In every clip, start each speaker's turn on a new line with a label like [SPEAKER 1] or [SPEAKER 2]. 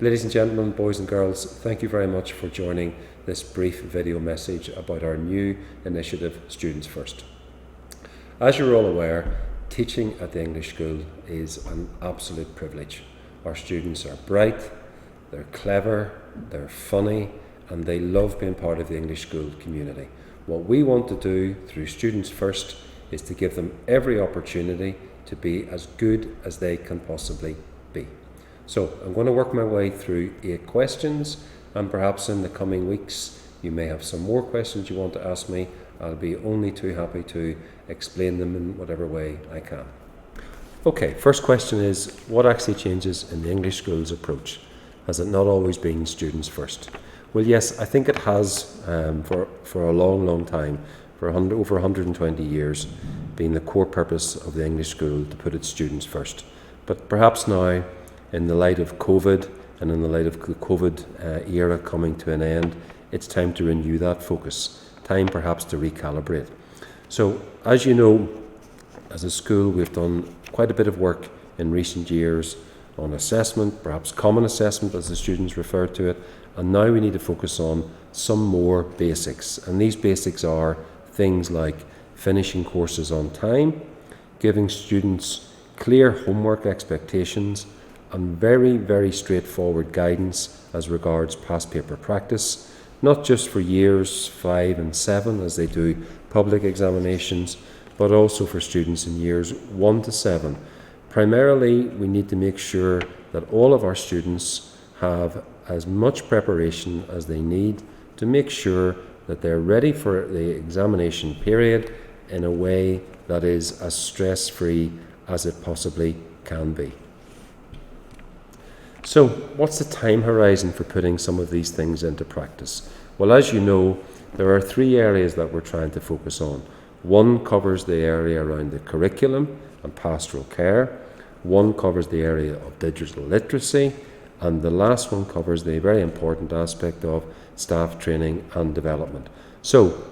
[SPEAKER 1] Ladies and gentlemen, boys and girls, thank you very much for joining this brief video message about our new initiative, Students First. As you're all aware, teaching at the English school is an absolute privilege. Our students are bright, they're clever, they're funny, and they love being part of the English school community. What we want to do through Students First is to give them every opportunity to be as good as they can possibly be. So I'm going to work my way through 8 questions, and perhaps in the coming weeks you may have some more questions you want to ask me. I'll be only too happy to explain them in whatever way I can. Okay, first question is, what actually changes in the English school's approach? Has it not always been students first? Well, yes, I think it has for a long time, for over 120 years, been the core purpose of the English school to put its students first. But perhaps now, in the light of COVID and in the light of the COVID era coming to an end, it's time to renew that focus, time perhaps to recalibrate. So, as you know, as a school, we've done quite a bit of work in recent years on assessment, perhaps common assessment as the students refer to it, and now we need to focus on some more basics. And these basics are things like finishing courses on time, giving students clear homework expectations, and very straightforward guidance as regards past paper practice, not just for years 5 and 7 as they do public examinations, but also for students in years 1 to 7. Primarily, we need to make sure that all of our students have as much preparation as they need to make sure that they're ready for the examination period in a way that is as stress-free as it possibly can be. So, what's the time horizon for putting some of these things into practice? Well, as you know, there are 3 areas that we're trying to focus on. One covers the area around the curriculum and pastoral care. One covers the area of digital literacy. And the last one covers the very important aspect of staff training and development. So,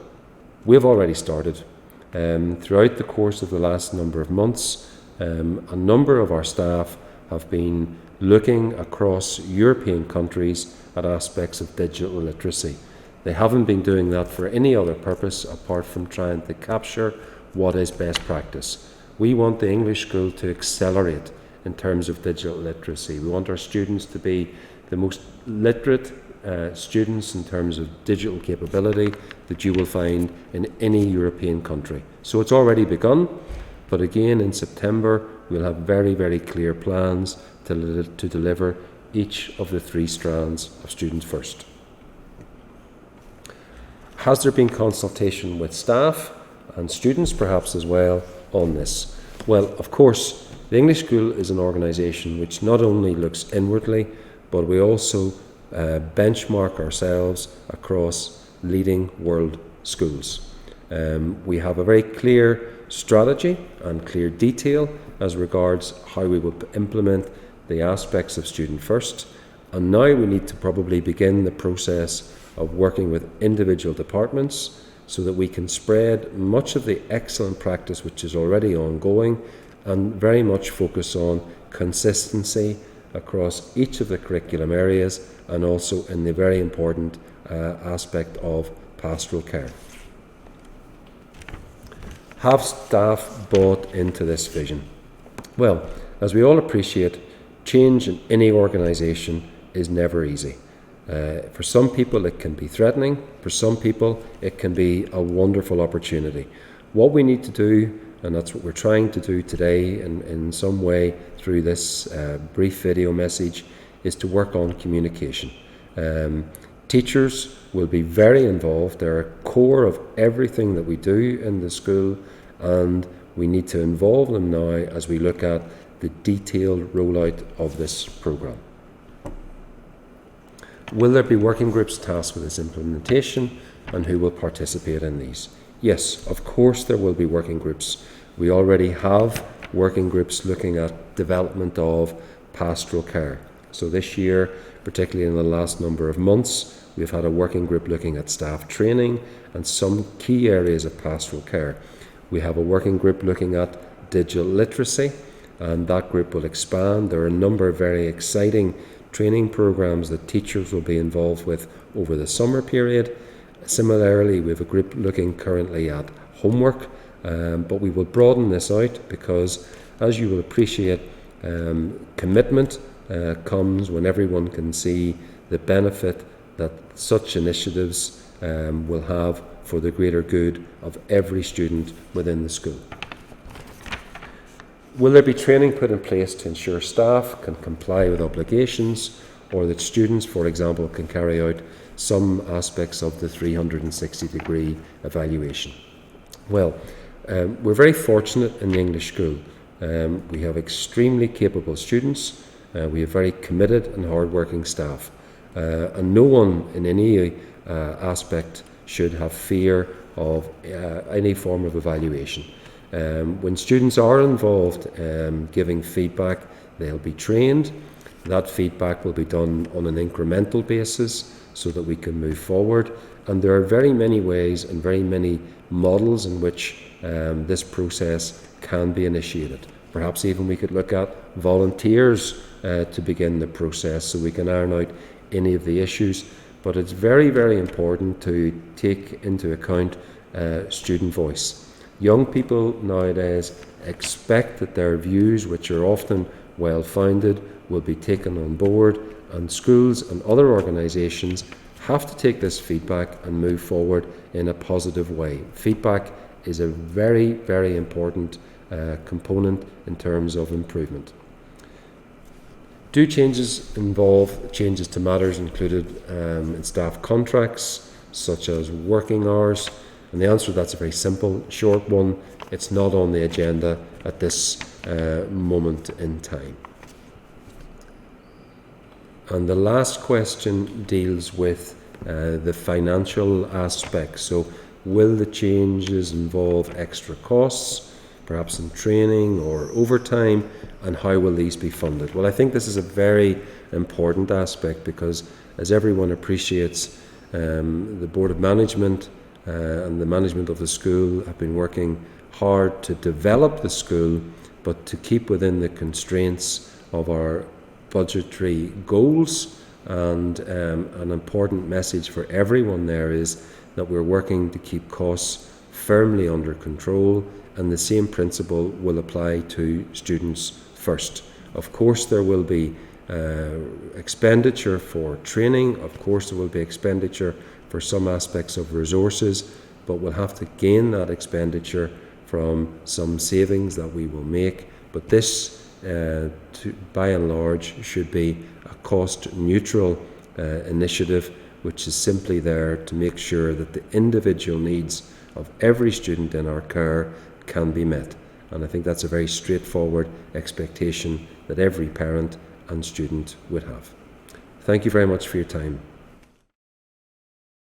[SPEAKER 1] we've already started. Throughout the course of the last number of months, a number of our staff have been looking across European countries at aspects of digital literacy. They haven't been doing that for any other purpose apart from trying to capture what is best practice. We want the English school to accelerate in terms of digital literacy. We want our students to be the most literate students in terms of digital capability that you will find in any European country. So it's already begun, but again in September we'll have very clear plans to deliver each of the 3 strands of Students First. Has there been consultation with staff and students perhaps as well on this? Well, of course, the English School is an organisation which not only looks inwardly, but we also benchmark ourselves across leading world schools. We have a very clear strategy and clear detail as regards how we will implement the aspects of Student First, and now we need to probably begin the process of working with individual departments so that we can spread much of the excellent practice which is already ongoing and very much focus on consistency across each of the curriculum areas and also in the very important aspect of pastoral care. Have staff bought into this vision? Well, as we all appreciate, change in any organisation is never easy. For some people it can be threatening, for some people it can be a wonderful opportunity. What we need to do, and that's what we're trying to do today in some way through this brief video message, is to work on communication. Teachers will be very involved. They're a core of everything that we do in the school, and we need to involve them now as we look at the detailed rollout of this programme. Will there be working groups tasked with its implementation, and who will participate in these? Yes, of course there will be working groups. We already have working groups looking at development of pastoral care. So this year, particularly in the last number of months, we've had a working group looking at staff training and some key areas of pastoral care. We have a working group looking at digital literacy, and that group will expand. There are a number of very exciting training programs that teachers will be involved with over the summer period. Similarly, we have a group looking currently at homework, but we will broaden this out because, as you will appreciate, commitment comes when everyone can see the benefit that such initiatives will have for the greater good of every student within the school. Will there be training put in place to ensure staff can comply with obligations, or that students, for example, can carry out some aspects of the 360-degree evaluation? Well, we're very fortunate in the English school. We have extremely capable students. We have very committed and hard-working staff. And no one in any aspect should have fear of any form of evaluation. When students are involved giving feedback, they'll be trained. That feedback will be done on an incremental basis so that we can move forward. And there are very many ways and very many models in which this process can be initiated. Perhaps even we could look at volunteers to begin the process so we can iron out any of the issues. But it's very, very important to take into account student voice. Young people nowadays expect that their views, which are often well-founded, will be taken on board, and schools and other organisations have to take this feedback and move forward in a positive way. Feedback is a very, very important component in terms of improvement. Do changes involve changes to matters included in staff contracts, such as working hours? And the answer to that's a very simple, short one. It's not on the agenda at this moment in time. And the last question deals with the financial aspect. So, will the changes involve extra costs, perhaps in training or overtime, and how will these be funded? Well, I think this is a very important aspect because, as everyone appreciates, the Board of Management and the management of the school have been working hard to develop the school, but to keep within the constraints of our budgetary goals. And an important message for everyone there is that we're working to keep costs firmly under control, and the same principle will apply to students first. Of course, there will be expenditure for training. Of course, there will be expenditure for some aspects of resources, but we'll have to gain that expenditure from some savings that we will make. But this, by and large, should be a cost-neutral initiative, which is simply there to make sure that the individual needs of every student in our care can be met. And I think that's a very straightforward expectation that every parent and student would have. Thank you very much for your time.